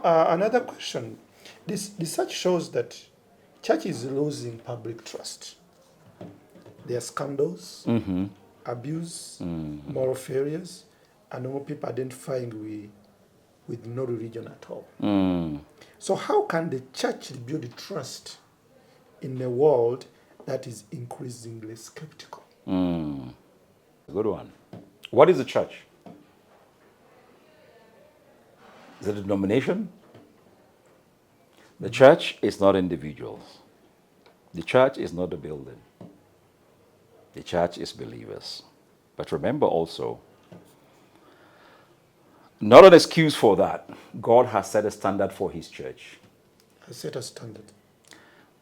another question. This research shows that church is losing public trust. There are scandals, abuse, moral failures, and more people identifying with no religion at all. So how can the church rebuild trust in a world that is increasingly skeptical? Good one. What is the church? Is it a denomination? The church is not individuals. The church is not a building. The church is believers. But remember also, not an excuse for that. God has set a standard for his church. I set a standard.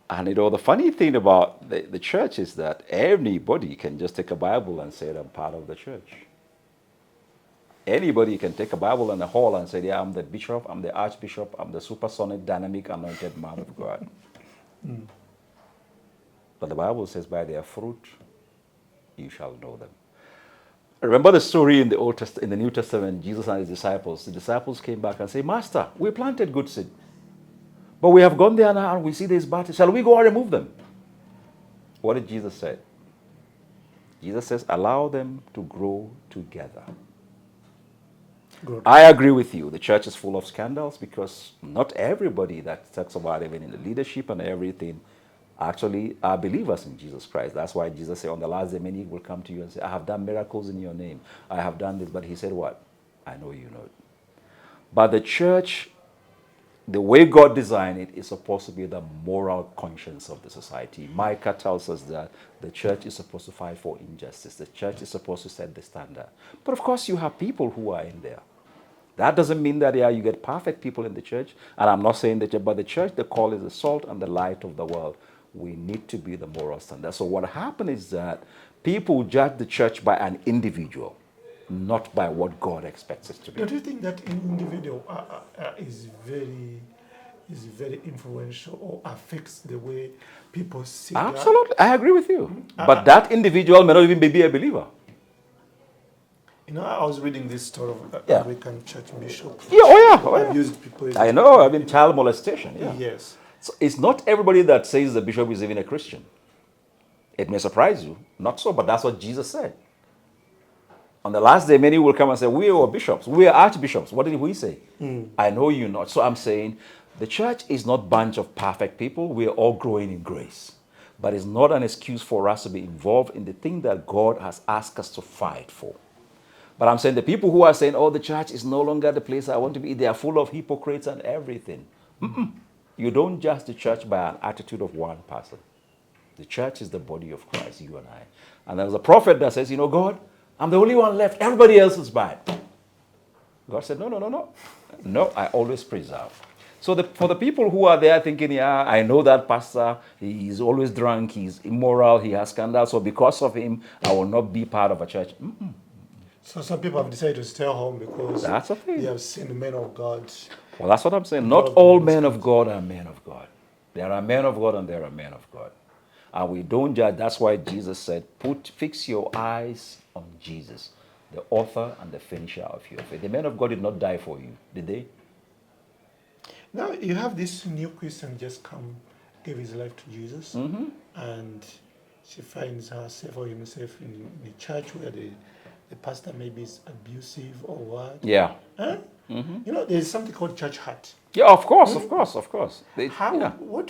And the funny thing about the church is that anybody can just take a Bible and say, I'm part of the church. Anybody can take a Bible in a hall and say, yeah, I'm the bishop, I'm the archbishop, I'm the supersonic, dynamic, anointed man of God. But the Bible says, by their fruit, you shall know them. Remember the story in the New Testament, Jesus and his disciples. The disciples came back and said, Master, we planted good seed. But we have gone there now and we see these bad. Shall we go and remove them? What did Jesus say? Jesus says, allow them to grow together. Good. I agree with you. The church is full of scandals because not everybody that talks about even in the leadership and everything actually are believers in Jesus Christ. That's why Jesus said on the last day, many will come to you and say, I have done miracles in your name. I have done this. But he said what? I know you know it. But the church, the way God designed it, is supposed to be the moral conscience of the society. Micah tells us that the church is supposed to fight for injustice. The church is supposed to set the standard. But of course, you have people who are in there. That doesn't mean that you get perfect people in the church. And I'm not saying that, but the church, the call is the salt and the light of the world. We need to be the moral standard. So what happened is that people judge the church by an individual, not by what God expects it to be. Don't you think that individual is very influential or affects the way people see Absolutely. I agree with you. But that individual may not even be a believer. You know, I was reading this story of Yeah. American church bishop. Yeah, oh yeah. Abused people. I know, I mean, child molestation. Yeah. Yes. So it's not everybody that says the bishop is even a Christian. It may surprise you. Not so, but that's what Jesus said. On the last day, many will come and say, we are bishops, we are archbishops. What did we say? I know you not. So I'm saying the church is not a bunch of perfect people. We are all growing in grace. But it's not an excuse for us to be involved in the thing that God has asked us to fight for. But I'm saying the people who are saying, oh, the church is no longer the place I want to be, they are full of hypocrites and everything. You don't judge the church by an attitude of one person. The church is the body of Christ, you and I. And there's a prophet that says, God, I'm the only one left. Everybody else is bad. God said, no. No, I always preserve. So for the people who are there thinking, yeah, I know that pastor, he's always drunk, he's immoral, he has scandals, so because of him, I will not be part of a church. So some people have decided to stay home because That's a thing. they have seen the men of God. Well, that's what I'm saying. Not all men of God are men of God. There are men of God and there are men of God. And we don't judge. That's why Jesus said, fix your eyes on Jesus, the author and the finisher of your faith. The men of God did not die for you, did they? Now you have this new Christian just come, gave his life to Jesus, and she finds herself or himself in the church where the pastor maybe is abusive or what. Yeah. Huh? There's something called church hurt. Yeah, of course. What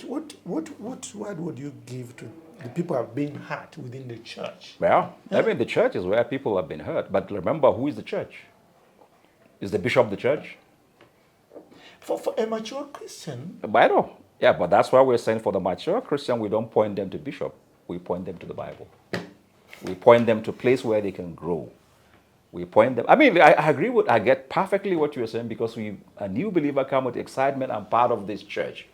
word would you give to the people who have been hurt within the church? Well, I mean, the church is where people have been hurt. But remember, who is the church? Is the bishop the church? For a mature Christian. I know. Yeah, but that's why we're saying for the mature Christian, we don't point them to bishop. We point them to the Bible. We point them to a place where they can grow. We point them. I mean, I get perfectly what you're saying because a new believer come with excitement. I'm part of this church.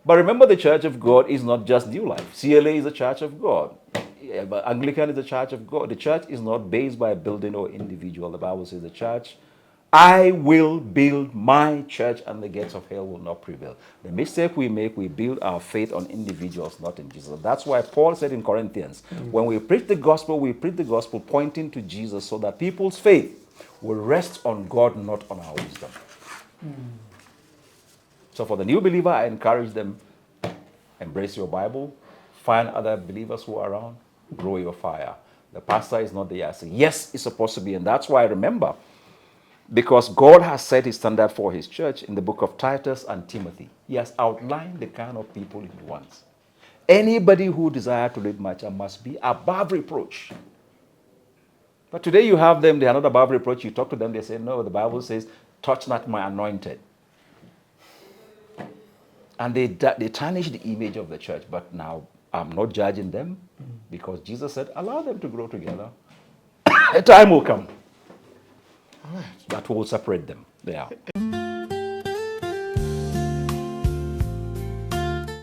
But remember, the church of God is not just New Life. CLA is a church of God. Yeah, but Anglican is a church of God. The church is not based by a building or individual. The Bible says the church, I will build my church and the gates of hell will not prevail. The mistake we make, we build our faith on individuals, not in Jesus. That's why Paul said in Corinthians, when we preach the gospel pointing to Jesus so that people's faith will rest on God, not on our wisdom. So for the new believer, I encourage them, embrace your Bible, find other believers who are around, grow your fire. The pastor is not there. I say, yes, it's supposed to be. And that's why I remember, because God has set his standard for his church in the book of Titus and Timothy. He has outlined the kind of people he wants. Anybody who desires to lead my church must be above reproach. But today you have them, they are not above reproach. You talk to them, they say, no, the Bible says, touch not my anointed. And they tarnish the image of the church. But now I'm not judging them because Jesus said, allow them to grow together. A time will come that will separate them. They are.